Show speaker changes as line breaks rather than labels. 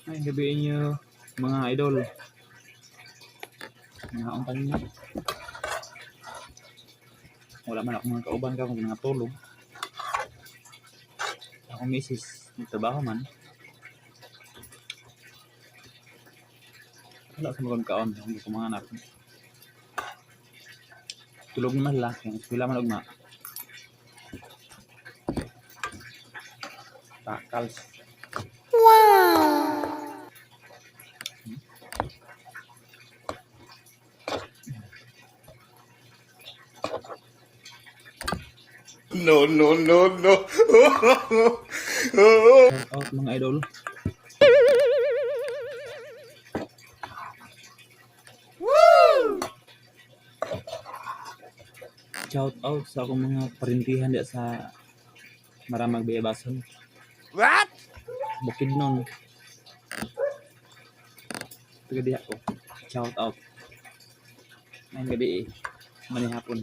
Ay, gabihin nyo mga idol. Mga kanina. Wala man ako mga kauban ka kung mga tulog. Ako misis, nagtrabaho man. Wala sa mga kaon, hindi ko mga anak. Tulog naman lang, yung eskwela man ugma. Takals.
No, no, no, no.
Shout out mga idol. Shout out sa akong mga parintihan di sa Maramag Bayabasan.
What?
Bukid nun. Taga diha ko. Shout out. Ngayong gabi manihapon.